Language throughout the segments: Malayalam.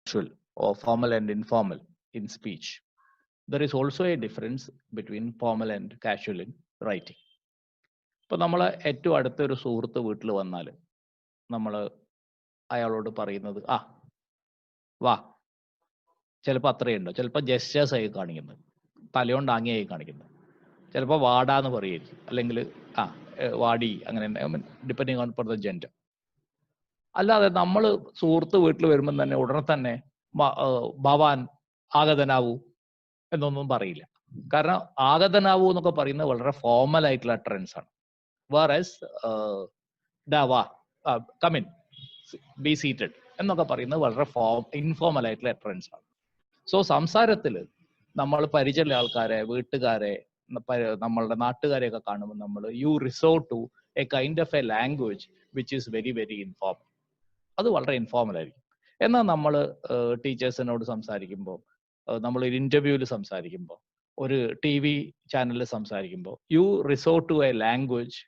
casual or formal and informal in speech. There is also a difference between formal and casual in writing. ഇപ്പം നമ്മൾ ഏറ്റവും അടുത്തൊരു സുഹൃത്ത് വീട്ടിൽ വന്നാൽ നമ്മൾ അയാളോട് പറയുന്നത് ആ വാ, ചിലപ്പോൾ അത്രയുണ്ടോ, ചിലപ്പോൾ ജസ്റ്റേഴ്സ് ആയി കാണിക്കുന്നത്, തലയോണ്ട് ആംഗ്യമായി കാണിക്കുന്നത്, ചിലപ്പോൾ വാടാന്ന് പറയുമായിരിക്കും, അല്ലെങ്കിൽ ആ വാടി, അങ്ങനെ depending on for the gender. അല്ലാതെ നമ്മൾ സുഹൃത്ത് വീട്ടിൽ വരുമ്പം തന്നെ ഉടനെ തന്നെ ഭവാൻ ആഗതനാവൂ എന്നൊന്നും പറയില്ല. കാരണം ആഗതനാവൂ എന്നൊക്കെ പറയുന്നത് വളരെ ഫോർമൽ ആയിട്ടുള്ള ട്രെൻഡ്സ് ആണ്. വേറെസ് വാ, കമിൻ, ബി സീറ്റഡ് എന്നൊക്കെ പറയുന്നത് വളരെ ഇൻഫോർമൽ ആയിട്ടുള്ള ട്രെൻഡ്സ് ആണ്. സോ സംസാരത്തിൽ നമ്മൾ പരിചയമുള്ള ആൾക്കാരെ, വീട്ടുകാരെ, നമ്മളുടെ നാട്ടുകാരെയൊക്കെ കാണുമ്പോൾ നമ്മൾ you resort to a kind of a language which is very very informal. അത് വളരെ ഇൻഫോർമൽ ആയിരിക്കും. എന്നാൽ നമ്മൾ ടീച്ചേഴ്സിനോട് സംസാരിക്കുമ്പോൾ, നമ്മളൊരു ഇന്റർവ്യൂവിൽ സംസാരിക്കുമ്പോൾ, ഒരു TV ചാനലിൽ സംസാരിക്കുമ്പോൾ you resort to a language.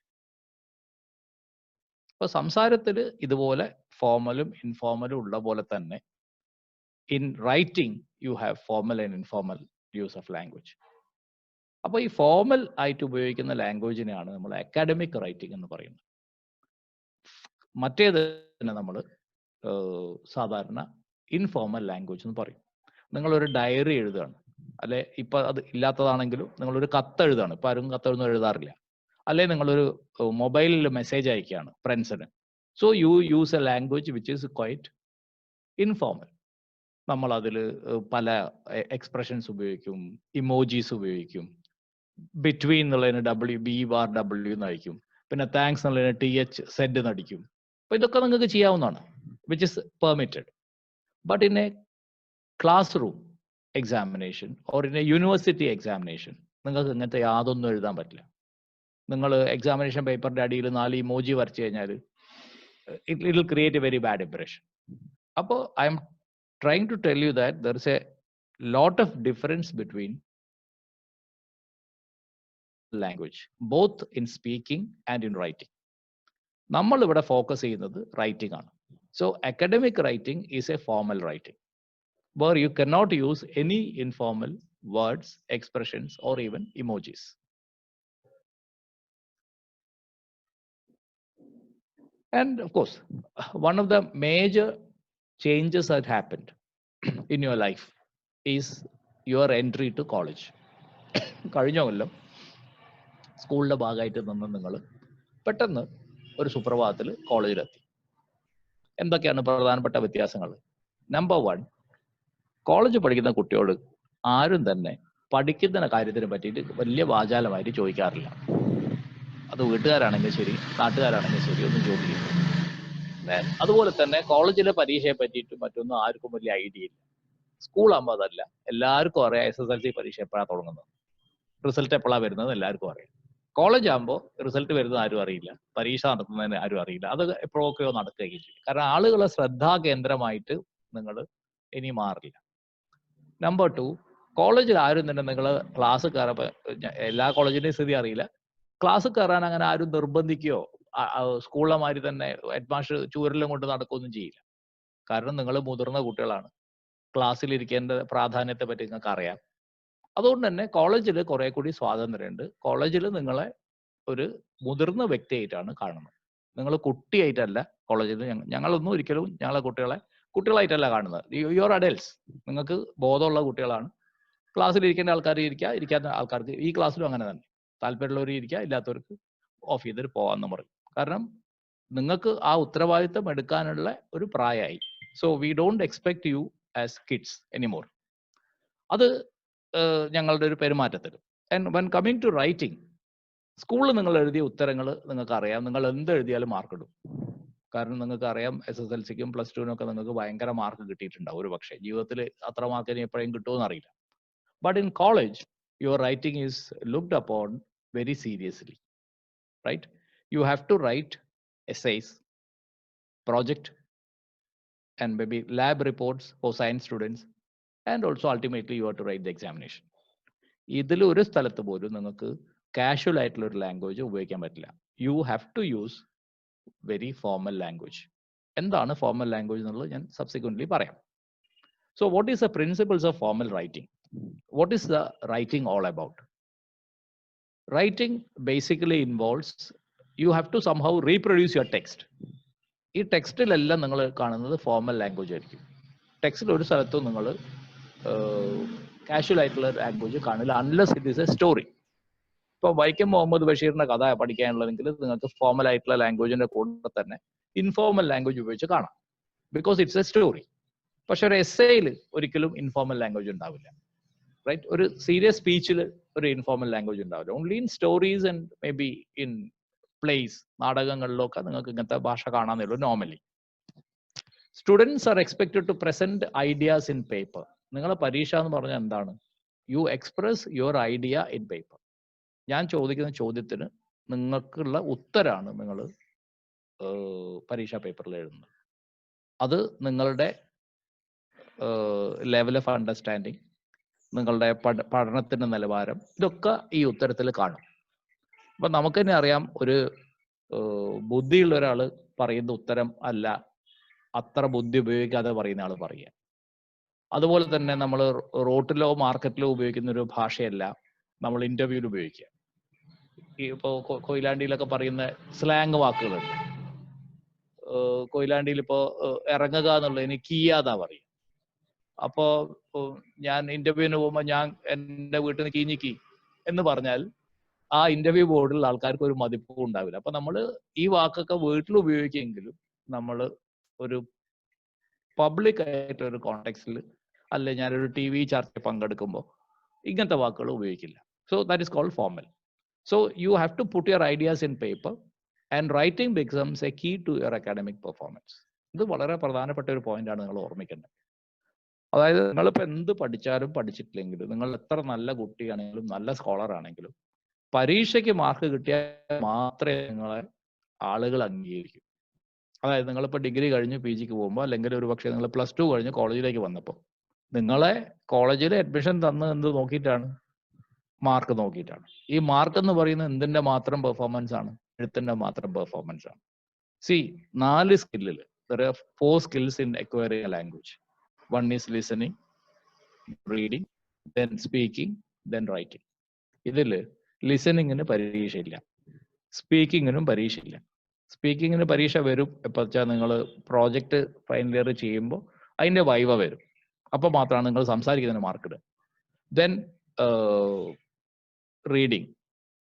അപ്പോൾ സംസാരത്തിൽ ഇതുപോലെ ഫോർമലും ഇൻഫോർമലും ഉള്ള പോലെ തന്നെ in writing you have formal and informal use of language. അപ്പോൾ ഈ ഫോർമൽ ആയിട്ട് ഉപയോഗിക്കുന്ന ലാംഗ്വേജിനെയാണ് നമ്മൾ അക്കാഡമിക് റൈറ്റിംഗ് എന്ന് പറയുന്നത്. മറ്റേതിനെ നമ്മൾ സാധാരണ ഇൻഫോർമൽ ലാംഗ്വേജ് എന്ന് പറയും. നിങ്ങളൊരു ഡയറി എഴുതുകയാണ്, അല്ലെ ഇപ്പം അത് ഇല്ലാത്തതാണെങ്കിലും നിങ്ങളൊരു കത്ത് എഴുതുകയാണ്, ഇപ്പം ആരും കത്തൊന്നും എഴുതാറില്ല, അല്ലെ നിങ്ങളൊരു മൊബൈലിൽ മെസ്സേജ് അയക്കുകയാണ് ഫ്രണ്ട്സിന്. So you use A language which is quite informal. നമ്മൾ അതിൽ പല എക്സ്പ്രഷൻസ് ഉപയോഗിക്കും, ഇമോജീസ് ഉപയോഗിക്കും, ബിറ്റ്വീൻ എന്നുള്ളതിന് BR W എന്നടിക്കും, പിന്നെ താങ്ക്സ് എന്നുള്ളതിന് TH സെഡ് എന്നടിക്കും. അപ്പൊ ഇതൊക്കെ നിങ്ങൾക്ക് ചെയ്യാവുന്നതാണ്, which is permitted. But in A class room examination or in A university examination നിങ്ങൾക്ക് ഇങ്ങനത്തെ യാതൊന്നും എഴുതാൻ പറ്റില്ല. നിങ്ങൾ എക്സാമിനേഷൻ പേപ്പറിന്റെ അടിയിൽ 4 ഇമോജി വരച്ചു കഴിഞ്ഞാൽ it will create a very bad impression. അപ്പോൾ I'm trying to tell you that there is a lot of difference between language, both in speaking and in writing. നമ്മൾ ഇവിടെ ഫോക്കസ് ചെയ്യുന്നത് റൈറ്റിംഗ് ആണ്. So academic writing is A formal writing where you cannot use any informal words, expressions or even emojis. And of course, one of the major changes that happened in your life is your entry to college. കഴിഞ്ഞ കൊല്ലം സ്കൂളിന്റെ ഭാഗമായിട്ട് നിന്ന് നിങ്ങൾ പെട്ടെന്ന് ഒരു സുപ്രഭാതത്തിൽ കോളേജിലെത്തി. എന്തൊക്കെയാണ് പ്രധാനപ്പെട്ട വ്യത്യാസങ്ങൾ? നമ്പർ 1, കോളേജ് പഠിക്കുന്ന കുട്ടിയോട് ആരും തന്നെ പഠിക്കുന്ന കാര്യത്തിനെ പറ്റിയിട്ട് വലിയ വാചാലമായിട്ട് ചോദിക്കാറില്ല. അത് വീട്ടുകാരാണെങ്കിൽ ശരി, നാട്ടുകാരാണെങ്കിൽ ശരി, ഒന്നും ചോദിക്കില്ല. അതുപോലെ തന്നെ കോളേജിലെ പരീക്ഷയെ പറ്റിയിട്ട് മറ്റൊന്നും ആർക്കും വലിയ ഐഡിയ ഇല്ല. സ്കൂളാകുമ്പോൾ അതല്ല, എല്ലാവർക്കും അറിയാം SSLC പരീക്ഷ എപ്പോഴാണ് തുടങ്ങുന്നത്, റിസൾട്ട് എപ്പോഴാണ് വരുന്നത് എല്ലാവർക്കും അറിയാം. കോളേജ് ആകുമ്പോൾ റിസൾട്ട് വരുന്നത് ആരും അറിയില്ല, പരീക്ഷ നടത്തുന്നതിന് ആരും അറിയില്ല. അത് എപ്പോഴൊക്കെയോ നടക്കുകയും ചെയ്യും. കാരണം ആളുകളെ ശ്രദ്ധാകേന്ദ്രമായിട്ട് നിങ്ങൾ ഇനി മാറില്ല. നമ്പർ 2, കോളേജിൽ ആരും തന്നെ നിങ്ങൾ ക്ലാസ് കയറപ്പോൾ, എല്ലാ കോളേജിന്റെയും സ്ഥിതി അറിയില്ല, ക്ലാസ് കയറാൻ അങ്ങനെ ആരും നിർബന്ധിക്കുകയോ സ്കൂളിലെ മാതിരി തന്നെ ഹെഡ്മാസ്റ്റർ ചൂരെല്ലാം കൊണ്ട് നടക്കുകയൊന്നും ചെയ്യില്ല. കാരണം നിങ്ങൾ മുതിർന്ന കുട്ടികളാണ്, ക്ലാസ്സിൽ ഇരിക്കേണ്ട പ്രാധാന്യത്തെ പറ്റി നിങ്ങൾക്ക് അറിയാം. അതുകൊണ്ട് തന്നെ കോളേജിൽ കുറെ കൂടി സ്വാതന്ത്ര്യമുണ്ട്. കോളേജിൽ നിങ്ങളെ ഒരു മുതിർന്ന വ്യക്തിയായിട്ടാണ് കാണുന്നത്, നിങ്ങൾ കുട്ടിയായിട്ടല്ല. കോളേജിൽ ഞങ്ങളൊന്നും ഒരിക്കലും ഞങ്ങളെ കുട്ടികളായിട്ടല്ല കാണുന്നത്. യുവർ അഡൽട്സ്, നിങ്ങൾക്ക് ബോധമുള്ള കുട്ടികളാണ്. ക്ലാസ്സിൽ ഇരിക്കേണ്ട ആൾക്കാർ ഇരിക്കുക, ഇരിക്കാത്ത ആൾക്കാർക്ക് ഈ ക്ലാസ്സിലും അങ്ങനെ തന്നെ, താല്പര്യമുള്ളവർ ഇരിക്കുക, ഇല്ലാത്തവർക്ക് ഓഫ് ചെയ്തിട്ട് പോകാമെന്ന് പറയും. കാരണം നിങ്ങൾക്ക് ആ ഉത്തരവാദിത്തം എടുക്കാനുള്ള ഒരു പ്രായമായി. So we don't expect you as kids anymore. അത് ഞങ്ങളുടെ ഒരു പെരുമാറ്റത്തിൽ. And when coming to writing, സ്കൂളിൽ നിങ്ങൾ എഴുതിയ ഉത്തരങ്ങൾ നിങ്ങൾക്ക് അറിയാം, നിങ്ങൾ എന്ത് എഴുതിയാലും മാർക്ക് ഇടും. കാരണം നിങ്ങൾക്ക് അറിയാം SSLCക്കും +2 ഒക്കെ നിങ്ങൾക്ക് ഭയങ്കര മാർക്ക് കിട്ടിയിട്ടുണ്ടാവും. ഒരു പക്ഷേ ജീവിതത്തിൽ അത്ര മാർക്ക് ഇനി എപ്പോഴും കിട്ടുമെന്ന് അറിയില്ല. But in college your writing is looked upon very seriously, right? You have to write essays, project and maybe lab reports for science students, and also ultimately you have to write the examination. ഇതിൽ ഒരു സ്ഥലത്ത് പോലും നിങ്ങൾക്ക് കാഷ്വൽ ആയിട്ടുള്ള ഒരു ലാംഗ്വേജ് ഉപയോഗിക്കാൻ പറ്റില്ല. You have to use very formal language. എന്താണ് ഫോർമൽ ലാംഗ്വേജ് എന്നുള്ളത് ഞാൻ സബ്സിക്വൻ്റ്ലി പറയാം. So what is the principles of formal writing? What is the writing all about? Writing basically involves you have to somehow reproduce your text. ഈ ടെക്സ്റ്റിലെല്ലാം നിങ്ങൾ കാണുന്നത് ഫോർമൽ ലാംഗ്വേജ് ആയിരിക്കും. ടെക്സ്റ്റിൽ ഒരു സ്ഥലത്തും നിങ്ങൾ കാഷ്വൽ ആയിട്ടുള്ള ലാംഗ്വേജ് കാണില്ല, unless it is A story. ഇപ്പോൾ വൈക്കം മുഹമ്മദ് ബഷീറിന്റെ കഥ പഠിക്കാനുള്ളതെങ്കിൽ നിങ്ങൾക്ക് ഫോർമൽ ആയിട്ടുള്ള ലാംഗ്വേജിന്റെ കൂടെ തന്നെ ഇൻഫോർമൽ ലാംഗ്വേജ് ഉപയോഗിച്ച് കാണാം, ബിക്കോസ് ഇറ്റ്സ് എ സ്റ്റോറി. പക്ഷെ ഒരു എസ്സേയിൽ ഒരിക്കലും ഇൻഫോർമൽ ലാംഗ്വേജ് ഉണ്ടാവില്ല, റൈറ്റ്? ഒരു സീരിയസ് സ്പീച്ചിൽ ഒരു ഇൻഫോർമൽ ലാംഗ്വേജ് ഉണ്ടാവില്ല. Only in stories and maybe in plays, നാടകങ്ങളിലൊക്കെ നിങ്ങൾക്ക് ഇങ്ങനത്തെ ഭാഷ കാണാന്നേ ഉള്ളൂ normally. Students are expected to present ideas in paper. നിങ്ങളെ പരീക്ഷ എന്ന് പറഞ്ഞാൽ എന്താണ്? You express your idea in paper. ഞാൻ ചോദിക്കുന്ന ചോദ്യത്തിന് നിങ്ങൾക്കുള്ള ഉത്തരാണ് നിങ്ങൾ പരീക്ഷാ പേപ്പറിൽ എഴുതുന്നത്. അത് നിങ്ങളുടെ ലെവൽ ഓഫ് അണ്ടർസ്റ്റാൻഡിങ്, നിങ്ങളുടെ പഠനത്തിന്റെ നിലവാരം, ഇതൊക്കെ ഈ ഉത്തരത്തിൽ കാണും. അപ്പൊ നമുക്ക് തന്നെ അറിയാം, ഒരു ബുദ്ധിയുള്ള ഒരാൾ പറയുന്ന ഉത്തരം അല്ല അത്ര ബുദ്ധി ഉപയോഗിക്കാതെ പറയുന്ന ആൾ പറയുക. അതുപോലെ തന്നെ നമ്മൾ റോട്ടിലോ മാർക്കറ്റിലോ ഉപയോഗിക്കുന്ന ഒരു ഭാഷയല്ല നമ്മൾ ഇന്റർവ്യൂവിൽ ഉപയോഗിക്കുക. ഈ ഇപ്പോൾ കൊയിലാണ്ടിയിലൊക്കെ പറയുന്ന സ്ലാങ് വാക്കുകളുണ്ട്. കൊയിലാണ്ടിയിൽ ഇപ്പോൾ ഇറങ്ങുക എന്നുള്ളതിന് കീയാതാ പറയും. അപ്പോ ഞാൻ ഇന്റർവ്യൂവിന് പോകുമ്പോൾ ഞാൻ എൻ്റെ വീട്ടിൽ നിന്ന് കീഞ്ഞിക്കി എന്ന് പറഞ്ഞാൽ ആ ഇന്റർവ്യൂ ബോർഡിൽ ആൾക്കാർക്ക് ഒരു മതിപ്പും ഉണ്ടാവില്ല. അപ്പൊ നമ്മൾ ഈ വാക്കൊക്കെ വീട്ടിൽ ഉപയോഗിക്കുമെങ്കിലും നമ്മൾ ഒരു പബ്ലിക് ആയിട്ടൊരു കോണ്ടെക്സ്റ്റിൽ, അല്ലെ ഞാനൊരു ടി വി ചർച്ച പങ്കെടുക്കുമ്പോൾ ഇങ്ങനത്തെ വാക്കുകൾ ഉപയോഗിക്കില്ല. So that is called formal. So you have to put your ideas in paper and writing becomes a key to your academic performance. ഇത് വളരെ പ്രധാനപ്പെട്ട ഒരു പോയിന്റാണ് നിങ്ങൾ ഓർമ്മിക്കേണ്ടത്. അതായത് നിങ്ങളിപ്പോൾ എന്ത് പഠിച്ചാലും പഠിച്ചിട്ടില്ലെങ്കിലും, നിങ്ങൾ എത്ര നല്ല കുട്ടിയാണെങ്കിലും നല്ല സ്കോളർ ആണെങ്കിലും, പരീക്ഷയ്ക്ക് മാർക്ക് കിട്ടിയാൽ മാത്രമേ നിങ്ങളെ ആളുകൾ അംഗീകരിക്കൂ. അതായത് നിങ്ങളിപ്പോൾ ഡിഗ്രി കഴിഞ്ഞ് പി ജിക്ക് പോകുമ്പോൾ, അല്ലെങ്കിൽ ഒരു പക്ഷേ നിങ്ങൾ പ്ലസ് ടു കഴിഞ്ഞ് കോളേജിലേക്ക് വന്നപ്പോൾ നിങ്ങളെ കോളേജിൽ അഡ്മിഷൻ തന്ന് എന്ത് നോക്കിയിട്ടാണ്? മാർക്ക് നോക്കിയിട്ടാണ്. ഈ മാർക്ക് എന്ന് പറയുന്നത് എന്തിന്റെ മാത്രം പെർഫോമൻസ് ആണ്? എഴുത്തിന്റെ മാത്രം പെർഫോമൻസ് ആണ്. C, 4 സ്കില്ലിൽ there are 4 skills in acquiring a language. One is listening, reading, then speaking, then writing. ഇതിൽ ലിസണിങ്ങിന് പരീക്ഷയില്ല, സ്പീക്കിങ്ങിനും പരീക്ഷയില്ല. സ്പീക്കിങ്ങിന് പരീക്ഷ വരും എപ്പോൾ വെച്ചാൽ നിങ്ങൾ പ്രോജക്റ്റ് ഫൈനൽ ഇയർ ചെയ്യുമ്പോൾ അതിൻ്റെ വൈവ വരും. അപ്പോൾ മാത്രമാണ് നിങ്ങൾ സംസാരിക്കുന്നതിന് മാർക്ക് ഇടുക. ദെൻ റീഡിങ്,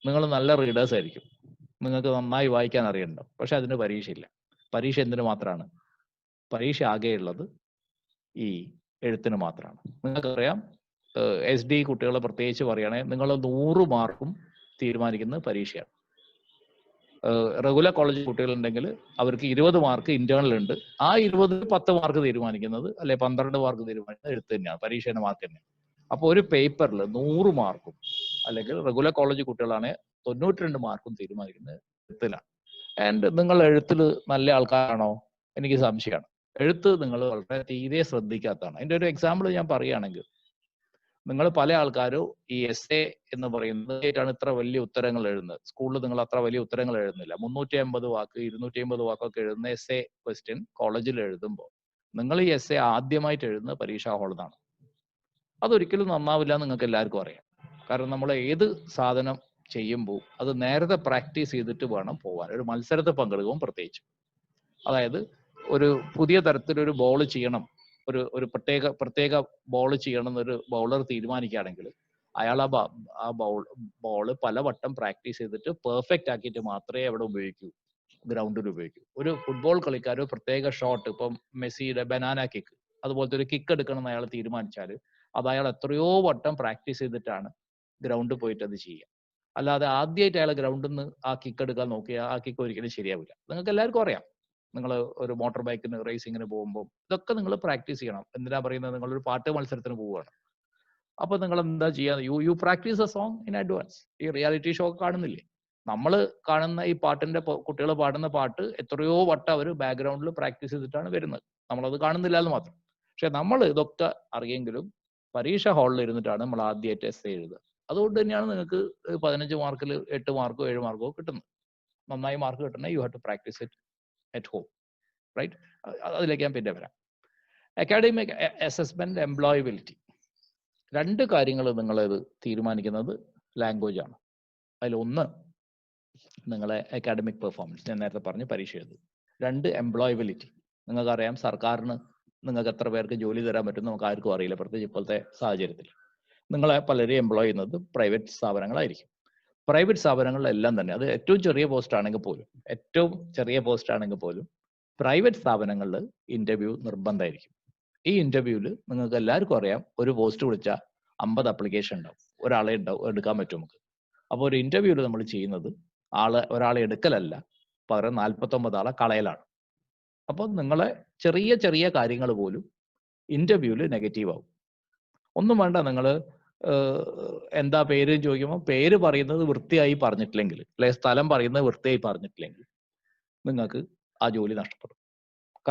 നിങ്ങൾ നല്ല റീഡേഴ്സ് ആയിരിക്കും, നിങ്ങൾക്ക് നന്നായി വായിക്കാൻ അറിയണ്ടാവും, പക്ഷെ അതിന് പരീക്ഷയില്ല. പരീക്ഷ എന്തിനു മാത്രമാണ്? പരീക്ഷ ആകെയുള്ളത് ഈ എഴുത്തിന് മാത്രമാണ്. നിങ്ങൾക്കറിയാം, SD കുട്ടികളെ പ്രത്യേകിച്ച് പറയുകയാണെങ്കിൽ നിങ്ങൾ 100 മാർക്കും തീരുമാനിക്കുന്നത് പരീക്ഷയാണ്. റെഗുലർ കോളേജ് കുട്ടികളുണ്ടെങ്കിൽ അവർക്ക് 20 മാർക്ക് ഇന്റേണൽ ഉണ്ട്. ആ 20 10 മാർക്ക് തീരുമാനിക്കുന്നത്, അല്ലെ 12 മാർക്ക് തീരുമാനിക്കുന്നത് എഴുത്ത് തന്നെയാണ്, പരീക്ഷയുടെ മാർക്ക് തന്നെയാണ്. അപ്പോൾ ഒരു പേപ്പറിൽ 100 മാർക്കും, അല്ലെങ്കിൽ റെഗുലർ കോളേജ് കുട്ടികളാണെങ്കിൽ 92 മാർക്കും തീരുമാനിക്കുന്നത് എഴുത്തിലാണ്. ആൻഡ് നിങ്ങൾ എഴുത്തിൽ നല്ല ആൾക്കാരാണോ? എനിക്ക് സംശയമാണ്. എഴുത്ത് നിങ്ങൾ വളരെ തീരെ ശ്രദ്ധിക്കാത്തതാണ്. അതിൻ്റെ ഒരു എക്സാമ്പിൾ ഞാൻ പറയുകയാണെങ്കിൽ, നിങ്ങൾ പല ആൾക്കാരും ഈ എസ്സേ എന്ന് പറയുന്നതായിട്ടാണ് ഇത്ര വലിയ ഉത്തരങ്ങൾ എഴുതുന്നത്. സ്കൂളിൽ നിങ്ങൾ അത്ര വലിയ ഉത്തരങ്ങൾ എഴുതുന്നില്ല. 350 വാക്ക് 250 വാക്കൊക്കെ എഴുതുന്ന എസ്സേ ക്വസ്റ്റ്യൻ കോളേജിൽ എഴുതുമ്പോൾ നിങ്ങൾ ഈ എസ്സേ ആദ്യമായിട്ട് എഴുതുന്നത് പരീക്ഷാ ഹാളിൽ നിന്നാണ്. അതൊരിക്കലും നന്നാവില്ല എന്ന് നിങ്ങൾക്ക് എല്ലാവർക്കും അറിയാം. കാരണം നമ്മൾ ഏത് സാധനം ചെയ്യുമ്പോൾ അത് നേരത്തെ പ്രാക്ടീസ് ചെയ്തിട്ട് വേണം പോകാൻ. ഒരു മത്സരത്തിൽ പങ്കെടുക്കുമ്പോൾ പ്രത്യേകിച്ച്, അതായത് ഒരു പുതിയ തരത്തിലൊരു ബോൾ ചെയ്യണം, ഒരു പ്രത്യേക ബോൾ ചെയ്യണം എന്നൊരു ബൗളർ തീരുമാനിക്കുകയാണെങ്കിൽ അയാൾ ആ ബോൾ പലവട്ടം പ്രാക്ടീസ് ചെയ്തിട്ട് പെർഫെക്റ്റ് ആക്കിയിട്ട് മാത്രമേ അവിടെ ഉപയോഗിക്കൂ, ഗ്രൗണ്ടിൽ ഉപയോഗിക്കൂ. ഒരു ഫുട്ബോൾ കളിക്കാർ പ്രത്യേക ഷോട്ട്, ഇപ്പം മെസ്സിയുടെ ബനാന കിക്ക്, അതുപോലത്തെ ഒരു കിക്ക് എടുക്കണം എന്ന് അയാൾ തീരുമാനിച്ചാൽ അത് അയാൾ എത്രയോ വട്ടം പ്രാക്ടീസ് ചെയ്തിട്ടാണ് ഗ്രൗണ്ടിൽ പോയിട്ട് അത് ചെയ്യുക. അല്ലാതെ ആദ്യമായിട്ട് അയാൾ ഗ്രൗണ്ടിൽ നിന്ന് ആ കിക്ക് എടുക്കാൻ നോക്കിയാൽ ആ കിക്ക് ഒരിക്കലും ശരിയാവില്ല. നിങ്ങൾക്ക് എല്ലാവർക്കും അറിയാം. നിങ്ങൾ ഒരു മോട്ടോർ ബൈക്കിന് റേസിങ്ങിന് പോകുമ്പോൾ ഇതൊക്കെ നിങ്ങൾ പ്രാക്ടീസ് ചെയ്യണം. എന്തിനാ പറയുന്നത്? നിങ്ങളൊരു പാട്ട് മത്സരത്തിന് പോവുകയാണ്, അപ്പൊ നിങ്ങൾ എന്താ ചെയ്യുക? You practise a song in advance. ഈ റിയാലിറ്റി ഷോ കാണുന്നില്ലേ? നമ്മൾ കാണുന്ന ഈ പാട്ടിന്റെ, കുട്ടികൾ പാടുന്ന പാട്ട് എത്രയോ വട്ടം അവർ ബാക്ക്ഗ്രൗണ്ടിൽ പ്രാക്ടീസ് ചെയ്തിട്ടാണ് വരുന്നത്. നമ്മളത് കാണുന്നില്ല എന്ന് മാത്രം. പക്ഷെ നമ്മൾ ഇതൊക്കെ അറിയെങ്കിലും പരീക്ഷ ഹാളിൽ ഇരുന്നിട്ടാണ് നമ്മൾ ആദ്യമായിട്ട് എസ്സേ എഴുതുക. അതുകൊണ്ട് തന്നെയാണ് നിങ്ങൾക്ക് 15 മാർക്കിൽ 8 മാർക്കോ 7 മാർക്കോ കിട്ടുന്നത്. നന്നായി മാർക്ക് കിട്ടണേ you have to practise it at home, right? അതിലേക്ക് ഞാൻ പിന്നെ വരാം. അക്കാഡമിക് അസസ്മെന്റ്, എംപ്ലോയബിലിറ്റി, രണ്ട് കാര്യങ്ങൾ നിങ്ങളിത് തീരുമാനിക്കുന്നത് ലാംഗ്വേജ് ആണ്. അതിലൊന്ന് നിങ്ങളെ അക്കാഡമിക് പെർഫോമൻസ്, ഞാൻ നേരത്തെ പറഞ്ഞ് പരീക്ഷ എഴുതി. രണ്ട്, എംപ്ലോയബിലിറ്റി. നിങ്ങൾക്കറിയാം സർക്കാരിന് നിങ്ങൾക്ക് എത്ര പേർക്ക് ജോലി തരാൻ പറ്റും നമുക്ക് ആർക്കും അറിയില്ല, പ്രത്യേകിച്ച് ഇപ്പോഴത്തെ സാഹചര്യത്തിൽ. നിങ്ങളെ പലരെയും എംപ്ലോയ് ചെയ്യുന്നത് പ്രൈവറ്റ് സ്ഥാപനങ്ങളായിരിക്കും. പ്രൈവറ്റ് സ്ഥാപനങ്ങളിലെല്ലാം തന്നെ, അത് ഏറ്റവും ചെറിയ പോസ്റ്റ് ആണെങ്കിൽ പോലും പ്രൈവറ്റ് സ്ഥാപനങ്ങളിൽ ഇന്റർവ്യൂ നിർബന്ധമായിരിക്കും. ഈ ഇന്റർവ്യൂവിൽ നിങ്ങൾക്ക് എല്ലാവർക്കും അറിയാം, ഒരു പോസ്റ്റ് വിളിച്ചാൽ 50 അപ്ലിക്കേഷൻ ഉണ്ടാവും, ഒരാളെ എടുക്കാൻ പറ്റും നമുക്ക്. അപ്പോൾ ഒരു ഇന്റർവ്യൂവിൽ നമ്മൾ ചെയ്യുന്നത് ഒരാളെ എടുക്കലല്ല, പകരം 49 ആളെ കളയലാണ്. അപ്പോൾ നിങ്ങളെ ചെറിയ ചെറിയ കാര്യങ്ങൾ പോലും ഇന്റർവ്യൂവിൽ നെഗറ്റീവ് ആവും. ഒന്നും വേണ്ട, നിങ്ങൾ എന്താ പേര് ചോദിക്കുമ്പോൾ പേര് പറയുന്നത് വൃത്തിയായി പറഞ്ഞിട്ടില്ലെങ്കിൽ, അല്ലെ സ്ഥലം പറയുന്നത് വൃത്തിയായി പറഞ്ഞിട്ടില്ലെങ്കിൽ നിങ്ങൾക്ക് ആ ജോലി നഷ്ടപ്പെടും.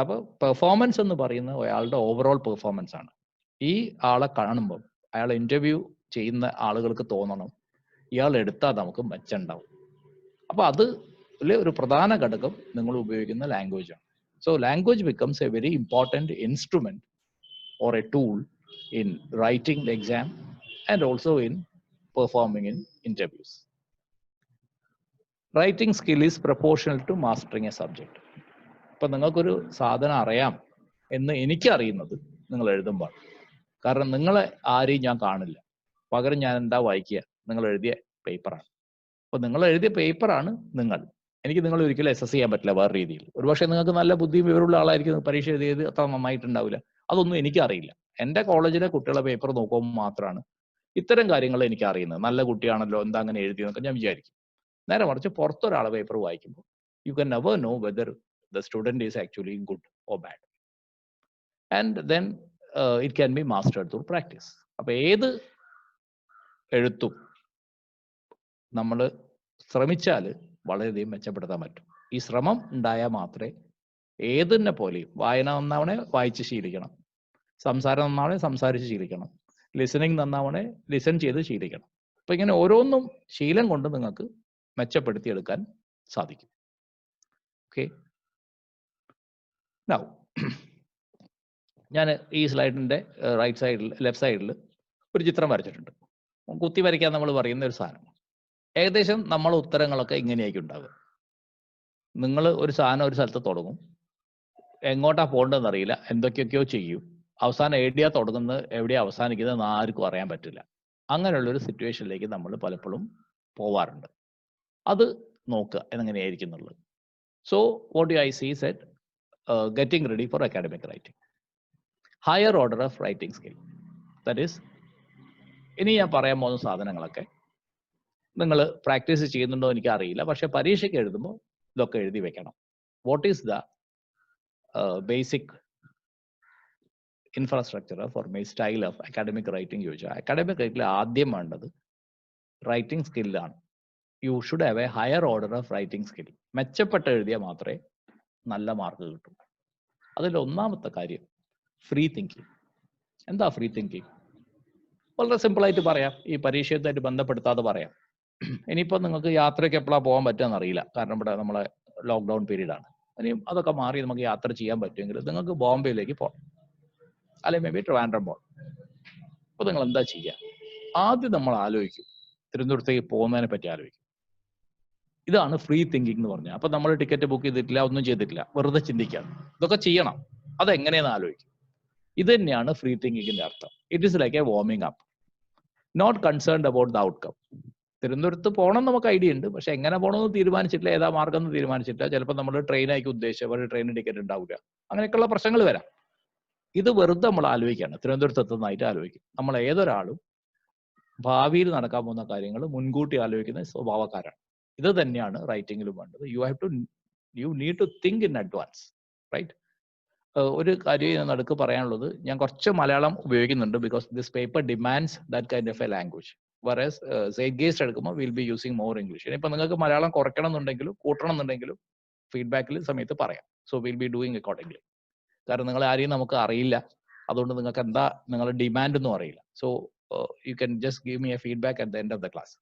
അപ്പോൾ പെർഫോമൻസ് എന്ന് പറയുന്നത് അയാളുടെ ഓവറോൾ പെർഫോമൻസ് ആണ്. ഈ ആളെ കാണുമ്പോൾ അയാൾ ഇന്റർവ്യൂ ചെയ്യുന്ന ആളുകൾക്ക് തോന്നണം ഇയാൾ എടുത്താൽ നമുക്ക് മെച്ചമുണ്ടാവും. അപ്പോൾ അതിൽ ഒരു പ്രധാന ഘടകം നിങ്ങൾ ഉപയോഗിക്കുന്ന ലാംഗ്വേജ് ആണ്. So language becomes A very important instrument or a tool in writing the exam and also in performing in interviews. Writing skill is proportional to mastering a subject. ഇപ്പം നിങ്ങൾക്കൊരു സാധനം അറിയാം എന്ന് എനിക്കറിയുന്നത് നിങ്ങൾ എഴുതുമ്പോൾ, കാരണം നിങ്ങളെ ആരെയും ഞാൻ കാണില്ല, പകരം ഞാൻ എന്താ വായിക്കുക, നിങ്ങൾ എഴുതിയ പേപ്പറാണ്. അപ്പോൾ നിങ്ങൾ എഴുതിയ പേപ്പറാണ് നിങ്ങൾ. എനിക്ക് നിങ്ങൾ ഒരിക്കലും അസസ് ചെയ്യാൻ പറ്റില്ല വേറെ രീതിയിൽ. ഒരുപക്ഷെ നിങ്ങൾക്ക് നല്ല ബുദ്ധിയും വിവരമുള്ള ആളായിരിക്കും, പരീക്ഷ എഴുതിയത് അത്ര നന്നായിട്ടുണ്ടാവില്ല, അതൊന്നും എനിക്കറിയില്ല. എൻ്റെ കോളേജിലെ കുട്ടികളെ പേപ്പർ നോക്കുമ്പോൾ മാത്രമാണ് ഇത്തരം കാര്യങ്ങൾ എനിക്ക് അറിയുന്നത്. നല്ല കുട്ടിയാണല്ലോ, എന്താ അങ്ങനെ എഴുതിയെന്നൊക്കെ ഞാൻ വിചാരിക്കും. നേരെ മറിച്ച് പുറത്തൊരാളെ പേപ്പർ വായിക്കുമ്പോൾ you can never know whether the student is actually good or bad, and then it can be mastered through practice. അപ്പോൾ ഏത് എഴുത്തും നമ്മൾ ശ്രമിച്ചാൽ വളരെയധികം മെച്ചപ്പെടുത്താൻ പറ്റും. ഈ ശ്രമം ഉണ്ടായാൽ മാത്രമേ ഏതിനെ പോലെയും, വായന നന്നാവണേ വായിച്ച് ശീലിക്കണം, സംസാരം നന്നാവണേ സംസാരിച്ച് ശീലിക്കണം, ലിസണിങ് നന്നാവണേ ലിസൺ ചെയ്ത് ശീലിക്കണം. അപ്പൊ ഇങ്ങനെ ഓരോന്നും ശീലം കൊണ്ട് നിങ്ങൾക്ക് മെച്ചപ്പെടുത്തിയെടുക്കാൻ സാധിക്കും. ഓക്കെ, നൗ ഞാൻ ഈ സ്ലൈഡിന്റെ ലെഫ്റ്റ് സൈഡിൽ ഒരു ചിത്രം വരച്ചിട്ടുണ്ട്. കുത്തി വരയ്ക്കാൻ നമ്മൾ പറയുന്ന ഒരു സാധനം. ഏകദേശം നമ്മൾ ഉത്തരങ്ങളൊക്കെ ഇങ്ങനെയായിരിക്കും ഉണ്ടാവുക. നിങ്ങൾ ഒരു സാധനം ഒരു സ്ഥലത്ത് തുടങ്ങും, എങ്ങോട്ടാ പോകേണ്ടതെന്ന് അറിയില്ല, എന്തൊക്കെയൊക്കെയോ ചെയ്യും, അവസാനം എവിടെയാ തുടങ്ങുന്നത് എവിടെയാ അവസാനിക്കുന്നത് ആർക്കും അറിയാൻ പറ്റില്ല. അങ്ങനെയുള്ളൊരു സിറ്റുവേഷനിലേക്ക് നമ്മൾ പലപ്പോഴും പോവാറുണ്ട്. അത് നോക്കുക എങ്ങനെയായിരിക്കും എന്നുള്ളത്. So what you I see set getting ready for academic writing, higher order of writing skill. That is, ഇനി ഞാൻ പറയാൻ പോകുന്ന സാധനങ്ങളൊക്കെ നിങ്ങൾ പ്രാക്ടീസ് ചെയ്യുന്നുണ്ടോ എനിക്ക് അറിയില്ല, പക്ഷെ പരീക്ഷയ്ക്ക് എഴുതുമ്പോൾ ഇതൊക്കെ എഴുതി വെക്കണം. What is the basic infrastructure for my style of academic writing ചോദിച്ചാൽ, അക്കാഡമിക് റൈറ്റിംഗിൽ ആദ്യം വേണ്ടത് റൈറ്റിംഗ് സ്കില്ലാണ്. You should have a higher order of writing skill. മെച്ചപ്പെട്ട് എഴുതിയാൽ മാത്രമേ നല്ല മാർക്ക് കിട്ടൂ. അതിൽ ഒന്നാമത്തെ കാര്യം ഫ്രീ തിങ്കിങ്. എന്താ ഫ്രീ തിങ്കിങ്? വളരെ സിമ്പിളായിട്ട് പറയാം, ഈ പരീക്ഷയുമായിട്ട് ബന്ധപ്പെടുത്താതെ പറയാം. ഇനിയിപ്പോൾ നിങ്ങൾക്ക് യാത്രയ്ക്ക് എപ്പോഴാണ് പോകാൻ പറ്റുമെന്ന് അറിയില്ല, കാരണം ഇവിടെ നമ്മളെ ലോക്ക്ഡൗൺ പീരീഡാണ്. ഇനിയും അതൊക്കെ മാറി നമുക്ക് യാത്ര ചെയ്യാൻ പറ്റുമെങ്കിൽ നിങ്ങൾക്ക് ബോംബെയിലേക്ക് പോകണം, അല്ലെങ്കിൽ മേ ബി ട്രിവാൻഡ്രം പോകണം. അപ്പോൾ നിങ്ങൾ എന്താ ചെയ്യുക? ആദ്യം നമ്മൾ ആലോചിക്കും, തിരുവനന്തപുരത്തേക്ക് പോകുന്നതിനെ പറ്റി ആലോചിക്കും. ഇതാണ് ഫ്രീ തിങ്കിങ് എന്ന് പറഞ്ഞാൽ. അപ്പോൾ നമ്മൾ ടിക്കറ്റ് ബുക്ക് ചെയ്തിട്ടില്ല, ഒന്നും ചെയ്തിട്ടില്ല, വെറുതെ ചിന്തിക്കാം. ഇതൊക്കെ ചെയ്യണം, അതെങ്ങനെയെന്ന് ആലോചിക്കും. ഇത് തന്നെയാണ് ഫ്രീ തിങ്കിങ്ങിന്റെ അർത്ഥം. It is like a warming up, not concerned about the outcome. തിരുവനന്തപുരത്ത് പോകണം നമുക്ക് ഐഡിയ ഉണ്ട്, പക്ഷെ എങ്ങനെ പോകണമെന്ന് തീരുമാനിച്ചിട്ടില്ല, ഏതാ മാർഗം എന്ന് തീരുമാനിച്ചിട്ടില്ല. ചിലപ്പോൾ നമ്മൾ ട്രെയിനായിരിക്കും ഉദ്ദേശിച്ചത്, പക്ഷേ ട്രെയിൻ ടിക്കറ്റ് ഉണ്ടാവില്ല, അങ്ങനെയൊക്കെയുള്ള പ്രശ്നങ്ങൾ വരാം. ഇത് വെറുതെ നമ്മൾ ആലോചിക്കുകയാണ്, തിരുവനന്തപുരത്ത് എത്തുന്നതായിട്ട് ആലോചിക്കും. നമ്മൾ ഏതൊരാളും ഭാവിയിൽ നടക്കാൻ പോകുന്ന കാര്യങ്ങൾ മുൻകൂട്ടി ആലോചിക്കുന്ന സ്വഭാവക്കാരാണ്. ഇത് തന്നെയാണ് റൈറ്റിങ്ങിലും വേണ്ടത്. You need to think in advance, right? ഒരു കാര്യം ഞാൻ നടുക്ക് പറയാനുള്ളത്, ഞാൻ കുറച്ച് മലയാളം ഉപയോഗിക്കുന്നുണ്ട്, because this paper demands that kind of a language. whereas Zeitgeist എടുക്കുമ്പോൾ will be using more English. ഇനിയിപ്പോൾ നിങ്ങൾക്ക് മലയാളം കുറയ്ക്കണം എന്നുണ്ടെങ്കിലും കൂട്ടണം എന്നുണ്ടെങ്കിലും ഫീഡ്ബാക്കിൽ സമയത്ത് പറയാം. So will be doing accordingly. കാരണം നിങ്ങൾ ആരെയും നമുക്ക് അറിയില്ല, അതുകൊണ്ട് നിങ്ങൾക്ക് എന്താ നിങ്ങളുടെ ഡിമാൻഡ് ഒന്നും അറിയില്ല. So you can just give me a feedback at the end of the class.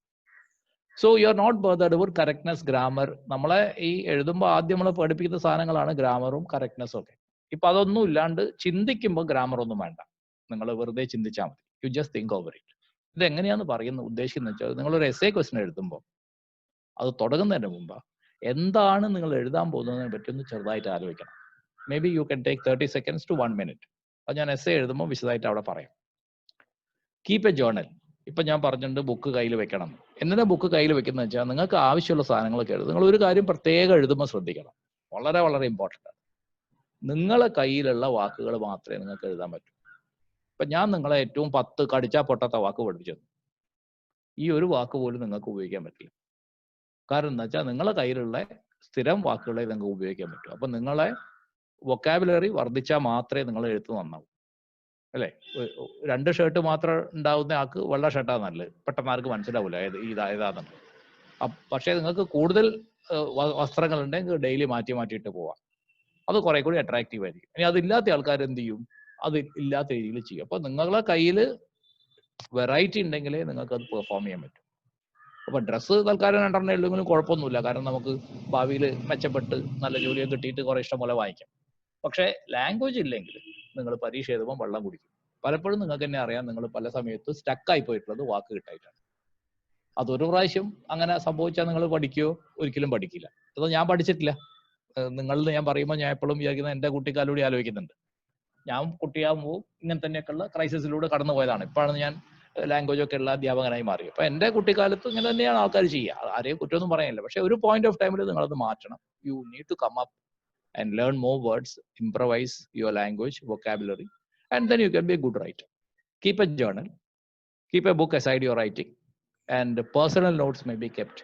So you are not bothered with correctness, grammar. നമ്മളെ ഈ എഴുതുമ്പോൾ ആദ്യം നമ്മൾ പഠിപ്പിക്കുന്ന സാധനങ്ങളാണ് ഗ്രാമറും കറക്റ്റ്നെസ്സും ഒക്കെ. ഇപ്പൊ അതൊന്നും ഇല്ലാണ്ട് ചിന്തിക്കുമ്പോൾ ഗ്രാമർ ഒന്നും വേണ്ട, നിങ്ങൾ വെറുതെ ചിന്തിച്ചാൽ മതി. You just think over it. ഇത് എങ്ങനെയാന്ന് പറയുന്നത് ഉദ്ദേശിക്കുന്നത് വെച്ചാൽ, നിങ്ങളൊരു എസ്സേ ക്വസ്റ്റൻ എഴുതുമ്പോൾ അത് തുടങ്ങുന്നതിന് മുമ്പ് എന്താണ് നിങ്ങൾ എഴുതാൻ പോകുന്നതിനെ പറ്റി ഒന്ന് ചെറുതായിട്ട് ആലോചിക്കണം. May be you can take 30 seconds to 1 minute. അത് ഞാൻ എസ്സേ എഴുതുമ്പോൾ വിശദമായിട്ട് അവിടെ പറയാം. Keep A journal. ഇപ്പൊ ഞാൻ പറഞ്ഞിട്ടുണ്ട് ബുക്ക് കയ്യിൽ വെക്കണം. എന്തിനാ ബുക്ക് കയ്യിൽ വെക്കുന്നത് വെച്ചാൽ, നിങ്ങൾക്ക് ആവശ്യമുള്ള സാധനങ്ങളൊക്കെ എഴുതും. നിങ്ങൾ ഒരു കാര്യം പ്രത്യേകം എഴുതുമ്പോൾ ശ്രദ്ധിക്കണം, വളരെ വളരെ ഇമ്പോർട്ടൻ്റ് ആണ്. നിങ്ങളെ കയ്യിലുള്ള വാക്കുകൾ മാത്രമേ നിങ്ങൾക്ക് എഴുതാൻ പറ്റൂ. ഇപ്പൊ ഞാൻ നിങ്ങളെ ഏറ്റവും 10 കടിച്ചാൽ പൊട്ടാത്ത വാക്ക് പഠിപ്പിച്ചത്, ഈ ഒരു വാക്ക് പോലും നിങ്ങൾക്ക് ഉപയോഗിക്കാൻ പറ്റില്ല. കാരണം എന്താ വെച്ചാൽ നിങ്ങളെ കയ്യിലുള്ള സ്ഥിരം വാക്കുകളെ നിങ്ങൾക്ക് ഉപയോഗിക്കാൻ പറ്റൂ. അപ്പൊ നിങ്ങളെ വൊക്കാബുലറി വർദ്ധിച്ചാൽ മാത്രമേ നിങ്ങൾ എഴുത്ത് നന്നാവൂ, അല്ലേ? 2 ഷർട്ട് മാത്രം ഉണ്ടാവുന്ന ആൾക്ക് വെള്ള ഷർട്ടാണ് നല്ലത്, പെട്ടെന്ന് ആർക്ക് മനസ്സിലാവില്ല ഏതാണെന്ന്. പക്ഷേ നിങ്ങൾക്ക് കൂടുതൽ വസ്ത്രങ്ങൾ ഉണ്ടെങ്കിൽ ഡെയിലി മാറ്റിയിട്ട് പോവാം, അത് കുറെ കൂടി അട്രാക്റ്റീവ് ആയിരിക്കും. ഇനി അതില്ലാത്ത ആൾക്കാർ എന്ത് ചെയ്യും? അത് ഇല്ലാത്ത രീതിയിൽ ചെയ്യും. അപ്പൊ നിങ്ങളെ കയ്യിൽ വെറൈറ്റി ഉണ്ടെങ്കിലേ നിങ്ങൾക്ക് അത് പെർഫോം ചെയ്യാൻ പറ്റും. അപ്പൊ ഡ്രസ്സ് തൽക്കാലം 2 ഉള്ളെങ്കിലും കുഴപ്പമൊന്നുമില്ല, കാരണം നമുക്ക് ഭാവിയിൽ മെച്ചപ്പെട്ട് നല്ല ജോലിയൊക്കെ കിട്ടിയിട്ട് കുറെ ഇഷ്ടം പോലെ വായിക്കാം. പക്ഷേ ലാംഗ്വേജ് ഇല്ലെങ്കിൽ നിങ്ങൾ പരീക്ഷ എഴുതുമ്പോൾ വെള്ളം കുടിക്കും. പലപ്പോഴും നിങ്ങൾക്ക് തന്നെ അറിയാം, നിങ്ങൾ പല സമയത്ത് സ്റ്റക്കായി പോയിട്ടുള്ളത് വാക്ക് കിട്ടായിട്ടാണ്. അതൊരു പ്രാവശ്യം അങ്ങനെ സംഭവിച്ചാൽ നിങ്ങൾ പഠിക്കുകയോ? ഒരിക്കലും പഠിക്കില്ല. അത് ഞാൻ പഠിച്ചിട്ടില്ല. നിങ്ങളിൽ ഞാൻ പറയുമ്പോൾ ഞാൻ എപ്പോഴും വിചാരിക്കുന്നത് എൻ്റെ കുട്ടിക്കാലൂടെ ആലോചിക്കുന്നുണ്ട്. ഞാൻ കുട്ടിയാകുമ്പോൾ ഇങ്ങനെ തന്നെയൊക്കെയുള്ള ക്രൈസിസിലൂടെ കടന്നു പോയതാണ്. ഇപ്പോഴാണ് ഞാൻ ലാംഗ്വേജ് ഒക്കെ ഉള്ള അധ്യാപകനായി മാറി. അപ്പൊ എൻ്റെ കുട്ടിക്കാലത്ത് ഇങ്ങനെ തന്നെയാണ് ആൾക്കാർ ചെയ്യുക, ആരെയും കുറ്റമൊന്നും പറയാനില്ല. പക്ഷെ ഒരു പോയിന്റ് ഓഫ് ടൈമിൽ നിങ്ങളത് മാറ്റണം. You need to come up and learn more words, improvise your language vocabulary, and then you can be a good writer. Keep a journal, keep a book aside your writing, and personal notes may be kept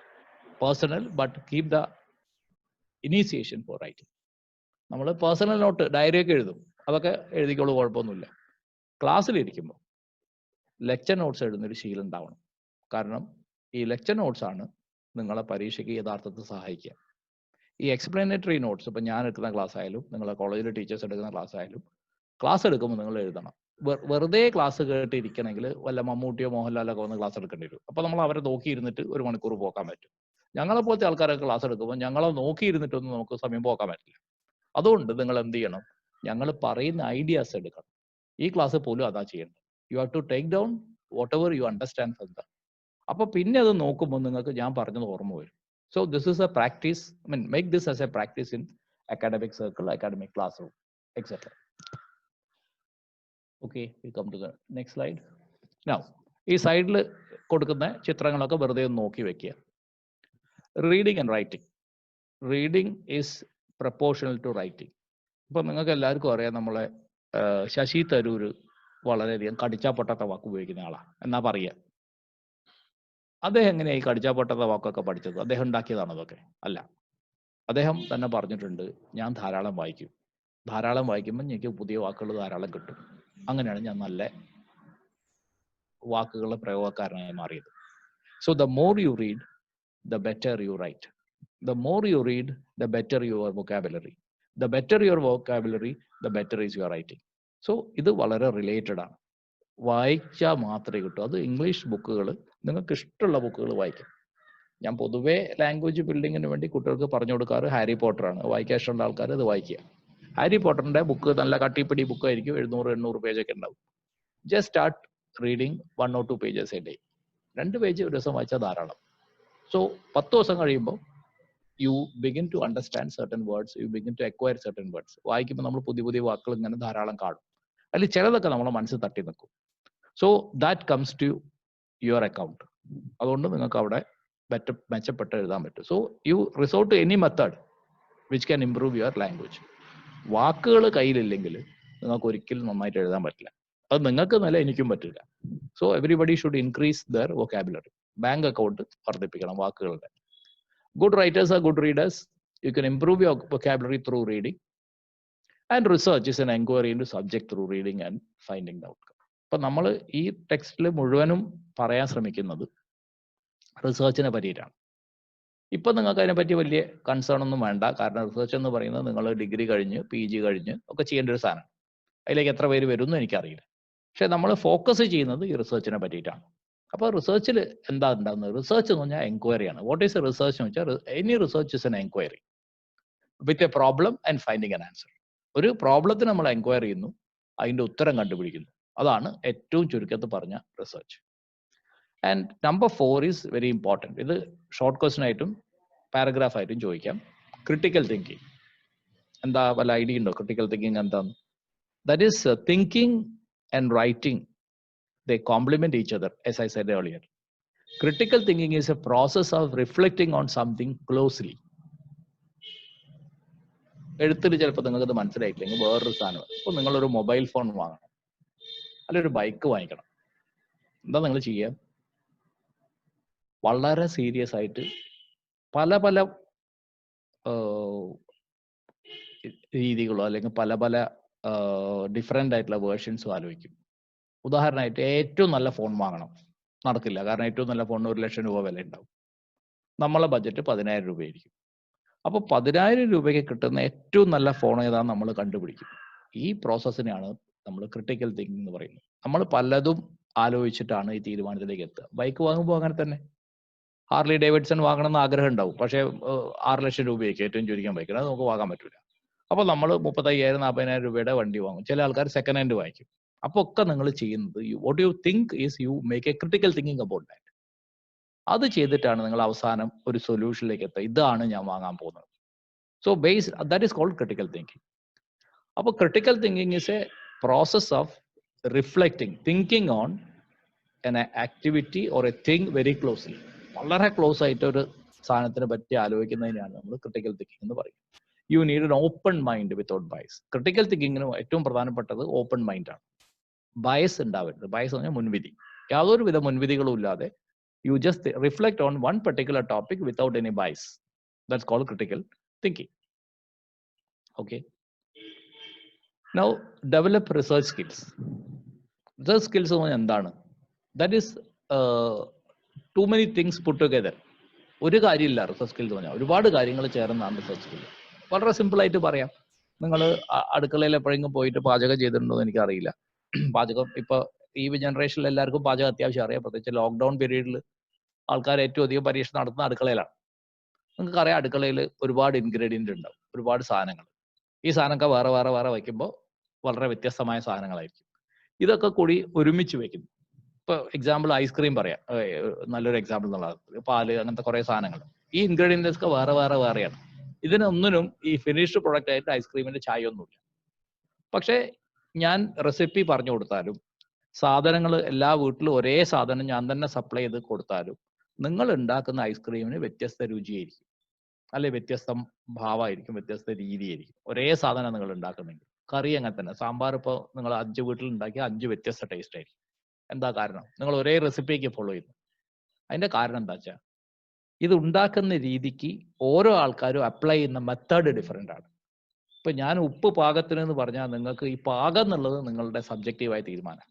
personal, but keep the initiation for writing. നമ്മൾ പേഴ്സണൽ നോട്ട്, ഡയറി ഒക്കെ എഴുതും, അതൊക്കെ എഴുതിക്കോളൂ, കുഴപ്പമൊന്നുമില്ല. ക്ലാസ്സിലിരിക്കുമ്പോൾ ലെക്ചർ നോട്ട്സ് എഴുതുന്നൊരു ശീലം ഉണ്ടാവണം. കാരണം ഈ ലെക്ചർ നോട്ട്സ് ആണ് നിങ്ങളെ പരീക്ഷയ്ക്ക് യഥാർത്ഥത്തിൽ സഹായിക്കുക. ഈ എക്സ്പ്ലനേറ്ററി നോട്ട്സ്, ഇപ്പം ഞാൻ എടുക്കുന്ന ക്ലാസ് ആയാലും നിങ്ങളെ കോളേജിലെ ടീച്ചേഴ്സ് എടുക്കുന്ന ക്ലാസ് ആയാലും, ക്ലാസ് എടുക്കുമ്പോൾ നിങ്ങൾ എഴുതണം. വെറുതെ ക്ലാസ് കേട്ടിരിക്കണമെങ്കിൽ വല്ല മമ്മൂട്ടിയോ മോഹൻലാലോ ഒക്കെ വന്ന് ക്ലാസ് എടുക്കേണ്ടി വരും. അപ്പോൾ നമ്മൾ അവരെ നോക്കിയിരുന്നിട്ട് 1 മണിക്കൂർ പോക്കാൻ പറ്റും. ഞങ്ങളെപ്പോലത്തെ ആൾക്കാരൊക്കെ ക്ലാസ് എടുക്കുമ്പോൾ ഞങ്ങളെ നോക്കിയിരുന്നിട്ടൊന്നും നമുക്ക് സമയം പോക്കാൻ പറ്റില്ല. അതുകൊണ്ട് നിങ്ങൾ എന്ത് ചെയ്യണം? ഞങ്ങൾ പറയുന്ന ഐഡിയാസ് എടുക്കണം. ഈ ക്ലാസ് പോലും അതാ ചെയ്യേണ്ടത്. You have to take down what ever you understand from them. അപ്പോൾ പിന്നെ അത് നോക്കുമ്പോൾ നിങ്ങൾക്ക് ഞാൻ പറഞ്ഞത് ഓർമ്മ വരും. So this is a practice. I mean, make this as a practice in academic circle, academic classroom, etc. Okay, we come to the next slide. Now, ഈ സൈഡിൽ കൊടുക്കുന്ന ചിത്രങ്ങളൊക്കെ വെറുതെ ഒന്ന് നോക്കി വെക്കുക. Reading and writing. Reading is proportional to writing. ഇപ്പം നിങ്ങൾക്ക് എല്ലാവർക്കും അറിയാം, നമ്മളെ ശശി തരൂർ വളരെയധികം കടിച്ചാ പൊട്ടാത്ത വാക്ക് ഉപയോഗിക്കുന്ന ആളാണ് എന്നാ പറയുക. അദ്ദേഹം എങ്ങനെയായി കടിച്ചാ പൊട്ടാത്ത വാക്കൊക്കെ പഠിച്ചത്? അദ്ദേഹം ഉണ്ടാക്കിയതാണ് അതൊക്കെ? അല്ല. അദ്ദേഹം തന്നെ പറഞ്ഞിട്ടുണ്ട്, ഞാൻ ധാരാളം വായിക്കും, ധാരാളം വായിക്കുമ്പോൾ എനിക്ക് പുതിയ വാക്കുകൾ ധാരാളം കിട്ടും. അങ്ങനെയാണ് ഞാൻ നല്ല വാക്കുകളുടെ പ്രയോഗക്കാരനായി മാറിയത്. So the more you read, the better you write. The more you read, the better your vocabulary. The better your vocabulary, the better is your writing. So ഇത് വളരെ റിലേറ്റഡ് ആണ്. വായിച്ചാൽ മാത്രമേ കിട്ടൂ. അത് ഇംഗ്ലീഷ് ബുക്കുകൾ, നിങ്ങൾക്ക് ഇഷ്ടമുള്ള ബുക്കുകൾ വായിക്കാം. ഞാൻ പൊതുവേ ലാംഗ്വേജ് ബിൽഡിങ്ങിന് വേണ്ടി കുട്ടികൾക്ക് പറഞ്ഞു കൊടുക്കാറ് ഹാരി പോട്ടറാണ്. വായിക്കാൻ ഇഷ്ടമുള്ള ആൾക്കാർ അത് വായിക്കുക. ഹാരി പോട്ടറിന്റെ ബുക്ക് നല്ല കട്ടിപ്പിടി ബുക്കായിരിക്കും, 700-800 പേജൊക്കെ ഉണ്ടാവും. Just start reading 1 or 2 pages a day. 2 പേജ് ഒരു ദിവസം വായിച്ചാൽ ധാരാളം. സോ 10 ദിവസം കഴിയുമ്പോൾ you begin to understand certain words, you begin to acquire certain words. വായിക്കുമ്പോൾ നമ്മൾ പുതിയ പുതിയ വാക്കുകൾ ഇങ്ങനെ ധാരാളം കാണും. അതിൽ ചിലതൊക്കെ നമ്മളെ മനസ്സിൽ തട്ടി നിൽക്കും. So that comes to your account. അതുകൊണ്ട് നിങ്ങൾക്ക് അവിടെ മെച്ചപ്പെട്ട് എഴുതാൻ പറ്റും. So you resort to any method which can improve your language. വാക്കുകൾ കയ്യിലില്ലെങ്കിൽ നിങ്ങൾക്ക് ഒരിക്കലും നന്നായിട്ട് എഴുതാൻ പറ്റില്ല. അത് നിങ്ങൾക്ക് നല്ല, എനിക്കും പറ്റില്ല. So everybody should increase their vocabulary. Bank account വർദ്ധിപ്പിക്കണം വാക്കുകളുടെ. Good writers are good readers. You can improve your vocabulary through reading. And research is an enquiry into subject through reading and finding the outcome. അപ്പൊ നമ്മൾ ഈ ടെക്സ്റ്റിൽ മുഴുവനും പറയാൻ ശ്രമിക്കുന്നത് റിസർച്ചിനെ പറ്റിയിട്ടാണ്. ഇപ്പം നിങ്ങൾക്ക് അതിനെപ്പറ്റി വലിയ കൺസേൺ ഒന്നും വേണ്ട. കാരണം റിസർച്ച് എന്ന് പറയുന്നത് നിങ്ങൾ ഡിഗ്രി കഴിഞ്ഞ് PG കഴിഞ്ഞ് ഒക്കെ ചെയ്യേണ്ട ഒരു സാധനം. അതിലേക്ക് എത്ര പേര് വരുമെന്ന് എനിക്കറിയില്ല. പക്ഷെ നമ്മൾ ഫോക്കസ് ചെയ്യുന്നത് ഈ റിസർച്ചിനെ പറ്റിയിട്ടാണ്. അപ്പോൾ റിസർച്ചിൽ എന്താ ഉണ്ടാകുന്നത്? റിസർച്ച് എന്ന് പറഞ്ഞാൽ എൻക്വയറിയാണ്. വാട്ട് ഈസ് എ റിസർച്ച് എന്ന് വെച്ചാൽ any research is an enquiry with a problem and finding an answer. ഒരു പ്രോബ്ലത്തിന് നമ്മൾ എൻക്വയറി ചെയ്യുന്നു, അതിൻ്റെ ഉത്തരം കണ്ടുപിടിക്കുന്നു. അതാണ് ഏറ്റവും ചുരുക്കത്തിൽ പറഞ്ഞ research. And number 4 is very important. ഇത് ഷോർട്ട് ക്വസ്റ്റൻ ആയിട്ടും പാരഗ്രാഫ് ആയിട്ടും ചോദിക്കാം. ക്രിട്ടിക്കൽ തിങ്കിങ് എന്താ, വല്ല ഐഡിയ ഉണ്ടോ? ക്രിട്ടിക്കൽ തിങ്കിങ് എന്താന്ന്? That is thinking and writing, they complement each other, as I said earlier. Critical thinking is a process of reflecting on something closely. എഴുത്തിൽ ചിലപ്പോൾ നിങ്ങൾക്കത് മനസ്സിലായിട്ടില്ലെങ്കിൽ വേറൊരു സാധനം, ഇപ്പോൾ നിങ്ങളൊരു മൊബൈൽ ഫോൺ വാങ്ങണം, അല്ലെങ്കിൽ ഒരു ബൈക്ക് വാങ്ങിക്കണം, എന്താ നിങ്ങൾ ചെയ്യുക? വളരെ സീരിയസ് ആയിട്ട് പല പല രീതികളോ അല്ലെങ്കിൽ പല പല ഡിഫറെൻ്റ് ആയിട്ടുള്ള വേർഷൻസും ആലോചിക്കും. ഉദാഹരണമായിട്ട് ഏറ്റവും നല്ല ഫോൺ വാങ്ങണം, നടക്കില്ല. കാരണം ഏറ്റവും നല്ല ഫോണിന് 1,00,000 രൂപ വില ഉണ്ടാവും. നമ്മളെ ബഡ്ജറ്റ് 10,000 രൂപയായിരിക്കും. അപ്പോൾ 10,000 രൂപയ്ക്ക് കിട്ടുന്ന ഏറ്റവും നല്ല ഫോൺ ഏതാണെന്ന് നമ്മൾ കണ്ടുപിടിക്കും. ഈ പ്രോസസ്സിനെയാണ് നമ്മൾ ക്രിട്ടിക്കൽ തിങ്കിങ് എന്ന് പറയുന്നത്. നമ്മൾ പലതും ആലോചിച്ചിട്ടാണ് ഈ തീരുമാനത്തിലേക്ക് എത്തുക. ബൈക്ക് വാങ്ങുമ്പോൾ അങ്ങനെ തന്നെ. ഹാർലി ഡേവിഡ്സൺ വാങ്ങണം എന്ന് ആഗ്രഹം ഉണ്ടാവും, പക്ഷേ 6,00,000 രൂപയ്ക്ക് ഏറ്റവും ചുരുക്കാൻ ബൈക്ക് അത് നമുക്ക് വാങ്ങാൻ പറ്റില്ല. അപ്പോൾ നമ്മൾ 35,000 40,000 രൂപയുടെ വണ്ടി വാങ്ങും. ചില ആൾക്കാർ സെക്കൻഡ് ഹാൻഡ് വാങ്ങിക്കും. അപ്പോൾ ഒക്കെ നിങ്ങൾ ചെയ്യുന്നത് what you think is you make A critical thinking about that. അത് ചെയ്തിട്ടാണ് നിങ്ങൾ അവസാനം ഒരു സൊല്യൂഷനിലേക്ക് എത്തുക. ഇതാണ് ഞാൻ വാങ്ങാൻ പോകുന്നത്. So base that is called critical thinking. അപ്പോൾ critical thinking is a process of reflecting, thinking on an activity or a thing very closely. വളരെ ക്ലോസ് ആയിട്ട് ഒരു സാധനത്തിനെ പറ്റി ആലോചിക്കുന്നതിനാണ് നമ്മൾ ക്രിട്ടിക്കൽ തിങ്കിങ് എന്ന് പറയുന്നത്. You need an open mind without bias. Critical തിങ്കിങ്ങിന് ഏറ്റവും പ്രധാനപ്പെട്ടത് ഓപ്പൺ മൈൻഡാണ്. ബയസ് ഉണ്ടാവരുത്. ബയസ് എന്ന് പറഞ്ഞാൽ മുൻവിധി. യാതൊരു വിധ മുൻവിധികളും ഇല്ലാതെ you just reflect on one particular topic without any bias. That's called critical thinking. Okay. Now develop research skills. Research skills endana? That is too many things put together. ഒരു കാര്യമില്ല റിസർച്ച് സ്കിൽ എന്ന് പറഞ്ഞാൽ, ഒരുപാട് കാര്യങ്ങൾ ചേർന്നാണ് റിസർച്ച് സ്കിൽ. വളരെ സിമ്പിൾ ആയിട്ട് പറയാം. നിങ്ങൾ അടുക്കളയിൽ എപ്പോഴെങ്കിലും പോയിട്ട് പാചകം ചെയ്തിട്ടുണ്ടോ എന്ന് എനിക്കറിയില്ല. പാചകം ഇപ്പോൾ ഈ ജനറേഷനിൽ എല്ലാവർക്കും പാചകം അത്യാവശ്യം അറിയാം. പ്രത്യേകിച്ച് ലോക്ക്ഡൗൺ പീരീഡിൽ ആൾക്കാർ ഏറ്റവും അധികം പരീക്ഷ നടത്തുന്ന അടുക്കളയിലാണ്. നിങ്ങൾക്ക് അറിയാം, അടുക്കളയിൽ ഒരുപാട് ഇൻഗ്രീഡിയൻ്റ് ഉണ്ടാവും, ഒരുപാട് സാധനങ്ങൾ. ഈ സാധനമൊക്കെ വേറെ വേറെ വേറെ വയ്ക്കുമ്പോൾ വളരെ വ്യത്യസ്തമായ സാധനങ്ങളായിരിക്കും. ഇതൊക്കെ കൂടി ഒരുമിച്ച് വയ്ക്കുന്നു. ഇപ്പോൾ എക്സാമ്പിൾ ഐസ്ക്രീം പറയാം, നല്ലൊരു എക്സാമ്പിൾ എന്നുള്ളത്. പാല്, അങ്ങനത്തെ കുറേ സാധനങ്ങൾ. ഈ ഇൻഗ്രീഡിയൻസ് ഒക്കെ വേറെ വേറെ വേറെയാണ്. ഇതിനൊന്നിനും ഈ ഫിനിഷ്ഡ് പ്രൊഡക്റ്റ് ആയിട്ട് ഐസ്ക്രീമിന്റെ ചായ ഒന്നുമില്ല. പക്ഷേ ഞാൻ റെസിപ്പി പറഞ്ഞു കൊടുത്താലും, സാധനങ്ങൾ എല്ലാ വീട്ടിലും ഒരേ സാധനം ഞാൻ തന്നെ സപ്ലൈ ചെയ്ത് കൊടുത്താലും, നിങ്ങൾ ഉണ്ടാക്കുന്ന ഐസ്ക്രീമിന് വ്യത്യസ്ത രുചിയായിരിക്കും, അല്ലെ വ്യത്യസ്ത ഭാവമായിരിക്കും, വ്യത്യസ്ത രീതിയായിരിക്കും. ഒരേ സാധനം നിങ്ങൾ ഉണ്ടാക്കുന്നെങ്കിൽ. കറി അങ്ങനെ തന്നെ. സാമ്പാർ ഇപ്പോൾ നിങ്ങൾ 5 വീട്ടിൽ ഉണ്ടാക്കിയാൽ 5 വ്യത്യസ്ത ടേസ്റ്റ് ആയിരിക്കും. എന്താ കാരണം? നിങ്ങൾ ഒരേ റെസിപ്പിക്ക് ഫോളോ ചെയ്യുന്നു. അതിന്റെ കാരണം എന്താ വെച്ചാൽ, ഇത് ഉണ്ടാക്കുന്ന രീതിക്ക് ഓരോ ആൾക്കാരും അപ്ലൈ ചെയ്യുന്ന മെത്തേഡ് ഡിഫറെൻ്റ് ആണ്. ഇപ്പൊ ഞാൻ ഉപ്പ് പാകത്തിന് എന്ന് പറഞ്ഞാൽ, നിങ്ങൾക്ക് ഈ പാകം എന്നുള്ളത് നിങ്ങളുടെ സബ്ജക്റ്റീവായ തീരുമാനം.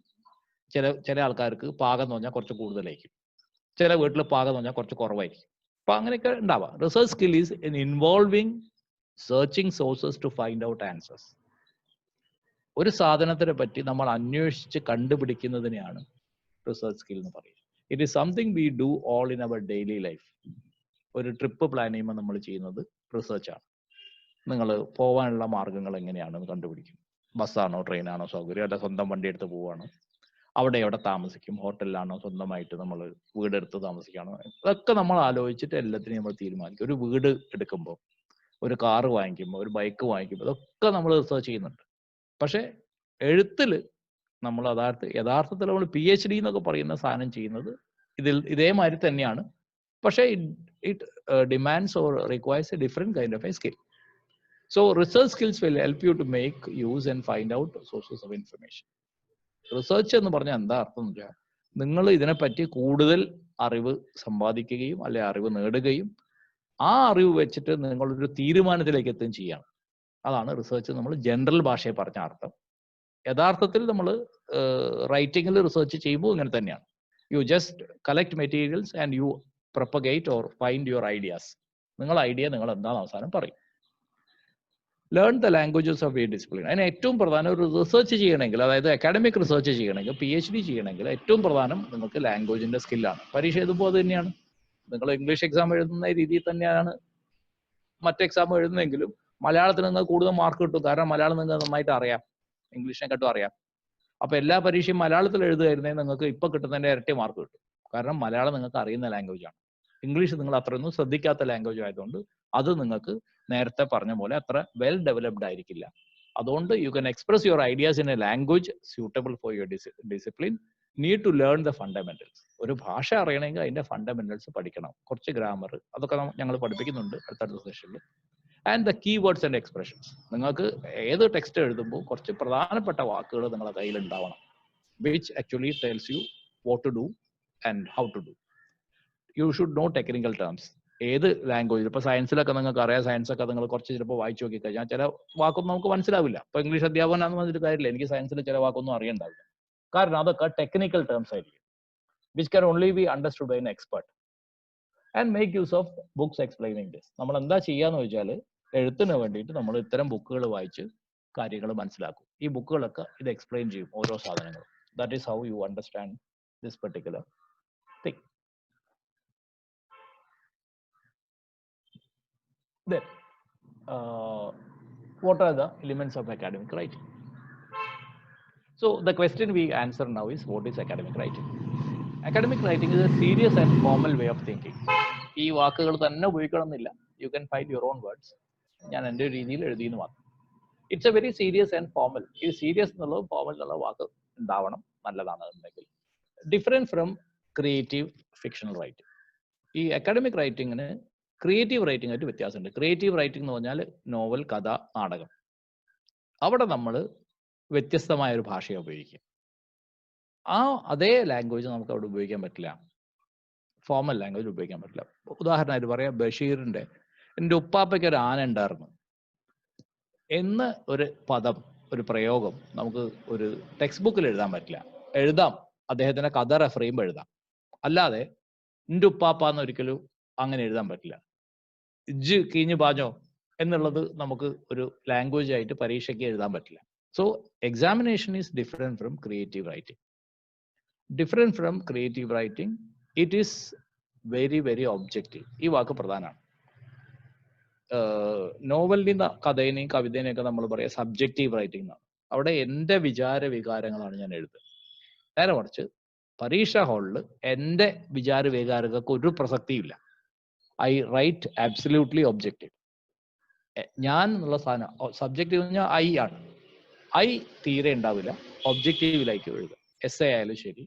ചില ആൾക്കാർക്ക് പാകം എന്ന് പറഞ്ഞാൽ കുറച്ച് കൂടുതലായിരിക്കും, ചില വീട്ടിൽ പാകം എന്ന് പറഞ്ഞാൽ കുറച്ച് കുറവായിരിക്കും. അപ്പൊ അങ്ങനെയൊക്കെ ഉണ്ടാവാം. Research skill is in involving searching sources to find out answers. ഒരു സാധനത്തിനെ പറ്റി നമ്മൾ അന്വേഷിച്ച് കണ്ടുപിടിക്കുന്നതിനെയാണ് റിസർച്ച് സ്കിൽ എന്ന് പറയുന്നത്. It is something we do all in our daily life. ഒരു ട്രിപ്പ് പ്ലാൻ ചെയ്യുമ്പോൾ നമ്മൾ ചെയ്യുന്നത് റിസർച്ചാണ്. നിങ്ങൾ പോകാനുള്ള മാർഗങ്ങൾ എങ്ങനെയാണെന്ന് കണ്ടുപിടിക്കും. ബസ്സാണോ ട്രെയിനാണോ സൗകര്യം, അല്ല സ്വന്തം വണ്ടി എടുത്ത് പോവാണോ, അവിടെ എവിടെ താമസിക്കും, ഹോട്ടലിലാണോ, സ്വന്തമായിട്ട് നമ്മൾ വീടെടുത്ത് താമസിക്കുകയാണോ, ഇതൊക്കെ നമ്മൾ ആലോചിച്ചിട്ട് എല്ലാത്തിനും നമ്മൾ തീരുമാനിക്കും. ഒരു വീട് എടുക്കുമ്പോൾ, ഒരു കാറ് വാങ്ങിക്കുമ്പോൾ, ഒരു ബൈക്ക് വാങ്ങിക്കുമ്പോൾ, ഇതൊക്കെ നമ്മൾ റിസർച്ച് ചെയ്യുന്നുണ്ട്. പക്ഷെ എഴുത്തിൽ നമ്മൾ യഥാർത്ഥത്തിൽ നമ്മൾ PhD എന്നൊക്കെ പറയുന്ന സാധനം ചെയ്യുന്നത് ഇതേമാതിരി തന്നെയാണ്. പക്ഷേ it demands or requires A different kind of A skill. So research skills will help you to make use and find out sources of information. Research എന്ന് പറഞ്ഞാൽ എന്താ അർത്ഥം എന്ന് വെച്ചാൽ, നിങ്ങൾ ഇതിനെപ്പറ്റി കൂടുതൽ അറിവ് സമ്പാദിക്കുകയും അല്ലെ അറിവ് നേടുകയും ആ അറിവ് വെച്ചിട്ട് നിങ്ങളൊരു തീരുമാനത്തിലേക്ക് എത്തുകയും ചെയ്യാണ്. അതാണ് റിസർച്ച് നമ്മൾ ജനറൽ ഭാഷയെ പറഞ്ഞ അർത്ഥം. യഥാർത്ഥത്തിൽ നമ്മൾ റൈറ്റിങ്ങിൽ റിസർച്ച് ചെയ്യുമ്പോൾ ഇങ്ങനെ തന്നെയാണ്. You just collect materials and you propagate or find your ideas. നിങ്ങളുടെ ഐഡിയ നിങ്ങൾ എന്താണ് അവസാനം പറയും. Learn the languages of a discipline. അതിന് ഏറ്റവും പ്രധാനം ഒരു റിസർച്ച് ചെയ്യണമെങ്കിൽ, അതായത് അക്കാഡമിക് റിസർച്ച് ചെയ്യണമെങ്കിൽ, PhD ചെയ്യണമെങ്കിൽ ഏറ്റവും പ്രധാനം നിങ്ങൾക്ക് ലാംഗ്വേജിന്റെ സ്കില്ലാണ്. പരീക്ഷ എഴുതുമ്പോൾ അത് തന്നെയാണ്. നിങ്ങൾ ഇംഗ്ലീഷ് എക്സാം എഴുതുന്ന രീതിയിൽ തന്നെയാണ് മറ്റ് എക്സാം എഴുതുന്നെങ്കിലും മലയാളത്തിന് നിങ്ങൾക്ക് കൂടുതൽ മാർക്ക് കിട്ടും. കാരണം മലയാളം നിങ്ങൾക്ക് നന്നായിട്ട് അറിയാം, ഇംഗ്ലീഷിനെക്കാട്ടും അറിയാം. അപ്പൊ എല്ലാ പരീക്ഷയും മലയാളത്തിൽ എഴുതുകയായിരുന്നെങ്കിൽ നിങ്ങൾക്ക് ഇപ്പൊ കിട്ടുന്നതിന്റെ ഇരട്ടി മാർക്ക് കിട്ടും. കാരണം മലയാളം നിങ്ങൾക്ക് അറിയുന്ന ലാംഗ്വേജ് ആണ്. ഇംഗ്ലീഷ് നിങ്ങൾ അത്രയൊന്നും ശ്രദ്ധിക്കാത്ത ലാംഗ്വേജ് ആയതുകൊണ്ട് അത് നിങ്ങൾക്ക് നേരത്തെ പറഞ്ഞ പോലെ അത്ര വെൽ ഡെവലപ്ഡ് ആയിരിക്കില്ല. അതുകൊണ്ട് you can express your ideas in a language suitable for your discipline. Need to learn the fundamentals. ഒരു ഭാഷ അറിയണമെങ്കിൽ അതിന്റെ ഫണ്ടമെന്റൽസ് പഠിക്കണം. കുറച്ച് ഗ്രാമർ അതൊക്കെ ഞങ്ങൾ പഠിപ്പിക്കുന്നുണ്ട് അടുത്തടുത്ത സെഷനിൽ. And the keywords and expressions. നിങ്ങൾക്ക് ഏത് ടെക്സ്റ്റ് എഴുതുമ്പോൾ കുറച്ച് പ്രധാനപ്പെട്ട വാക്കുകൾ നിങ്ങളുടെ കയ്യിൽ ഉണ്ടാവണം, which actually tells you what to do and how to do. You should know technical terms. ഏത് ലാംഗ്വേജ്, ഇപ്പൊ സയൻസിലൊക്കെ നിങ്ങൾക്ക് അറിയാം, സയൻസ് ഒക്കെ നിങ്ങൾ കുറച്ച് ചിലപ്പോൾ വായിച്ചു നോക്കി കഴിഞ്ഞാൽ ചില വാക്കൊന്നും നമുക്ക് മനസ്സിലാവില്ല. ഇപ്പൊ ഇംഗ്ലീഷ് അധ്യാപകനാണെന്ന് പറഞ്ഞിട്ട് കാര്യമില്ല, എനിക്ക് സയൻസിൽ ചില വാക്കൊന്നും അറിയണ്ടാവില്ല. കാരണം അതൊക്കെ ടെക്നിക്കൽ ടേംസ് ആയിരിക്കും, which can only be understood by an expert. And make use of books explaining this. നമ്മൾ എന്താ ചെയ്യാന്ന് വെച്ചാൽ എഴുത്തിന് വേണ്ടിയിട്ട് നമ്മൾ ഇത്തരം ബുക്കുകൾ വായിച്ച് കാര്യങ്ങൾ മനസ്സിലാക്കും. ഈ ബുക്കുകളൊക്കെ ഇത് എക്സ്പ്ലെയിൻ ചെയ്യും ഓരോ സാധനങ്ങളും. That is how you understand this particular thing. Then, what are the elements of academic writing? So the question we answer now is, what is academic writing? Academic writing is a serious and formal way of thinking. ഈ വാക്കുകൾ തന്നെ ഉപയോഗിക്കണമെന്നില്ല, you can find your own words. ഞാൻ എൻ്റെ രീതിയിൽ എഴുതിയെന്ന് മാത്രം. It's a very serious and formal. ഈ സീരിയസ് എന്നുള്ളത് ഫോമൽ എന്നുള്ള വാക്ക് ഉണ്ടാവണം, നല്ലതാണ് എന്നുണ്ടെങ്കിൽ. Different from creative fictional writing. ഈ അക്കാഡമിക് റൈറ്റിങ്ങിന് ക്രിയേറ്റീവ് റൈറ്റിംഗ് ആയിട്ട് വ്യത്യാസമുണ്ട്. ക്രിയേറ്റീവ് റൈറ്റിംഗ് എന്ന് പറഞ്ഞാൽ നോവൽ, കഥ, നാടകം. അവിടെ നമ്മൾ വ്യത്യസ്തമായ ഒരു ഭാഷയെ ഉപയോഗിക്കും. അതേ ലാംഗ്വേജ് നമുക്ക് അവിടെ ഉപയോഗിക്കാൻ പറ്റില്ല, ഫോമൽ ലാംഗ്വേജ് ഉപയോഗിക്കാൻ പറ്റില്ല. ഉദാഹരണമായിട്ട് പറയാം, ബഷീറിന്റെ എൻ്റെ ഉപ്പാപ്പയ്ക്ക് ഒരു ആന ഉണ്ടായിരുന്നു എന്ന് ഒരു പദം, ഒരു പ്രയോഗം നമുക്ക് ഒരു ടെക്സ്റ്റ് ബുക്കിൽ എഴുതാൻ പറ്റില്ല. എഴുതാം, അദ്ദേഹത്തിന്റെ കഥ റെഫർ ചെയ്യുമ്പോൾ എഴുതാം, അല്ലാതെ എൻ്റെ ഉപ്പാപ്പ എന്ന് ഒരിക്കലും അങ്ങനെ എഴുതാൻ പറ്റില്ല. ഇജ്ജ് കീഞ്ഞു പാഞ്ഞോ എന്നുള്ളത് നമുക്ക് ഒരു ലാംഗ്വേജ് ആയിട്ട് പരീക്ഷയ്ക്ക് എഴുതാൻ പറ്റില്ല. So examination is different from creative writing. Different from creative writing, it is very very objective. ഈ വാക്ക് പ്രധാനമാണ്. നോവലിനെയും കഥേനെയും കവിതേനെയും ഒക്കെ നമ്മൾ പറയാം സബ്ജക്റ്റീവ് റൈറ്റിംഗ് എന്നാണ്. അവിടെ എൻ്റെ വിചാര വികാരങ്ങളാണ് ഞാൻ എഴുതുന്നത്. നേരെ മറിച്ച് പരീക്ഷാ ഹാളിൽ എൻ്റെ വിചാര വികാരങ്ങൾക്ക് ഒരു പ്രസക്തിയില്ല. I write absolutely objective. ഞാൻ എന്നുള്ള സാധനം സബ്ജക്റ്റീവ് എന്ന് പറഞ്ഞാൽ ഐ ആണ്. ഐ തീരെ ഉണ്ടാവില്ല, ഒബ്ജക്റ്റീവിലായിരിക്കും എഴുതുക. എസ് എ ആയാലും ശരി.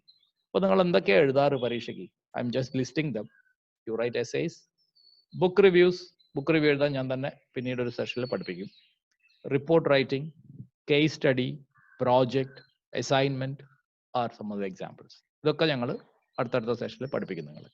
അപ്പൊ നിങ്ങൾ എന്തൊക്കെയാണ് എഴുതാറ് പരീക്ഷയ്ക്ക്? I'm just listing them. You write essays, book reviews. Book review എഴുതാൻ ഞാൻ തന്നെ പിന്നീട് ഒരു സെഷനിൽ പഠിപ്പിക്കും. Report writing, case study, project, assignment are some of the examples. ഇതൊക്കെ ഞങ്ങൾ അടുത്തടുത്ത സെഷനിൽ പഠിപ്പിക്കും നിങ്ങളെ.